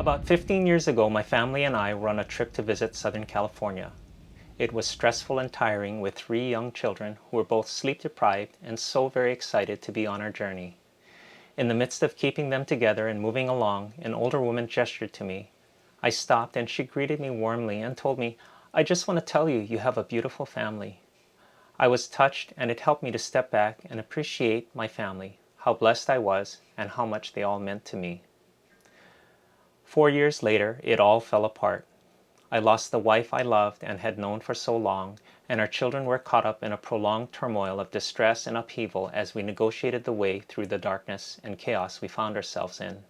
About 15 years ago, my family and I were on a trip to visit Southern California. It was stressful and tiring with 3 young children who were both sleep deprived and so very excited to be on our journey. In the midst of keeping them together and moving along, an older woman gestured to me. I stopped and she greeted me warmly and told me, "I just want to tell you, you have a beautiful family." I was touched and it helped me to step back and appreciate my family, how blessed I was, and how much they all meant to me. 4 years later, it all fell apart. I lost the wife I loved and had known for so long, and our children were caught up in a prolonged turmoil of distress and upheaval as we negotiated the way through the darkness and chaos we found ourselves in.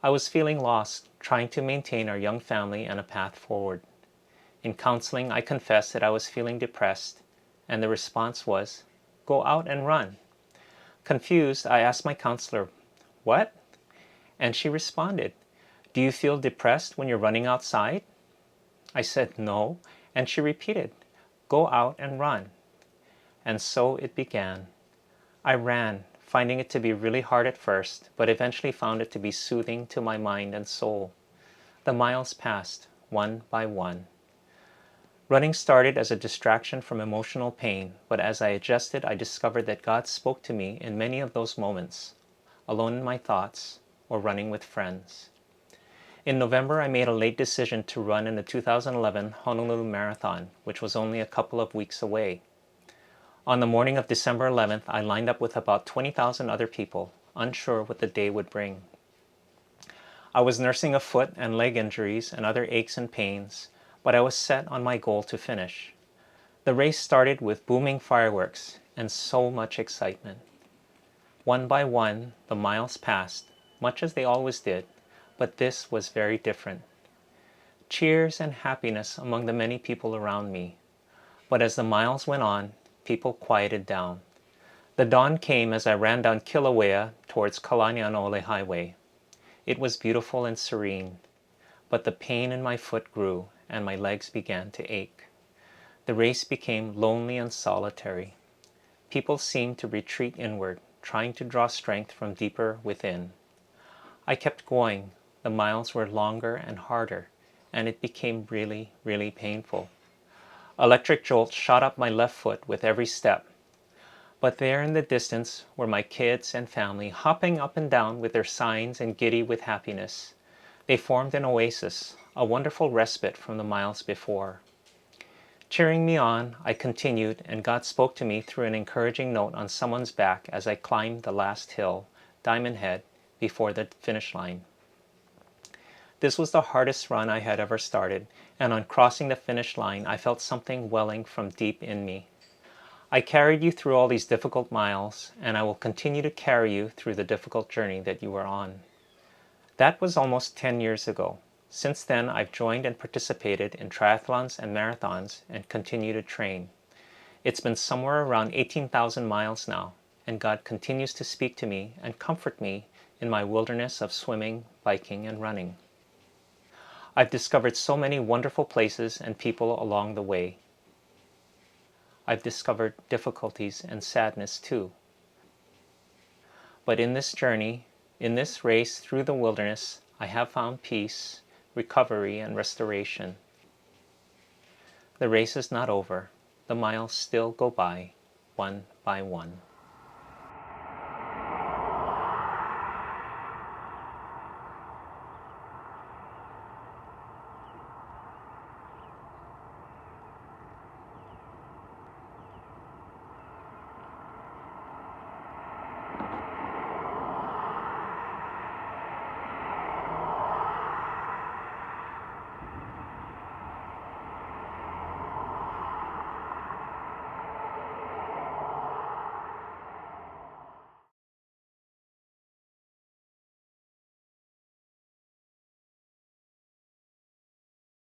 I was feeling lost, trying to maintain our young family and a path forward. In counseling, I confessed that I was feeling depressed, and the response was, "Go out and run." Confused, I asked my counselor, "What?" And she responded, "Do you feel depressed when you're running outside?" I said, "No," and she repeated, "Go out and run." And so it began. I ran, finding it to be really hard at first, but eventually found it to be soothing to my mind and soul. The miles passed, one by one. Running started as a distraction from emotional pain, but as I adjusted, I discovered that God spoke to me in many of those moments, alone in my thoughts, or running with friends. In November, I made a late decision to run in the 2011 Honolulu Marathon, which was only a couple of weeks away. On the morning of December 11th, I lined up with about 20,000 other people, unsure what the day would bring. I was nursing a foot and leg injuries and other aches and pains, but I was set on my goal to finish. The race started with booming fireworks and so much excitement. One by one, the miles passed, much as they always did, but this was very different. Cheers and happiness among the many people around me. But as the miles went on, people quieted down. The dawn came as I ran down Kilauea towards Kalanianaole Highway. It was beautiful and serene, but the pain in my foot grew and my legs began to ache. The race became lonely and solitary. People seemed to retreat inward, trying to draw strength from deeper within. I kept going. The miles were longer and harder, and it became really, really painful. Electric jolts shot up my left foot with every step. But there in the distance were my kids and family hopping up and down with their signs and giddy with happiness. They formed an oasis, a wonderful respite from the miles before. Cheering me on, I continued, and God spoke to me through an encouraging note on someone's back as I climbed the last hill, Diamond Head, before the finish line. This was the hardest run I had ever started, and on crossing the finish line, I felt something welling from deep in me. I carried you through all these difficult miles, and I will continue to carry you through the difficult journey that you are on. That was almost 10 years ago. Since then, I've joined and participated in triathlons and marathons and continue to train. It's been somewhere around 18,000 miles now, and God continues to speak to me and comfort me in my wilderness of swimming, biking, and running. I've discovered so many wonderful places and people along the way. I've discovered difficulties and sadness too. But in this journey, in this race through the wilderness, I have found peace, recovery, and restoration. The race is not over. The miles still go by, one by one.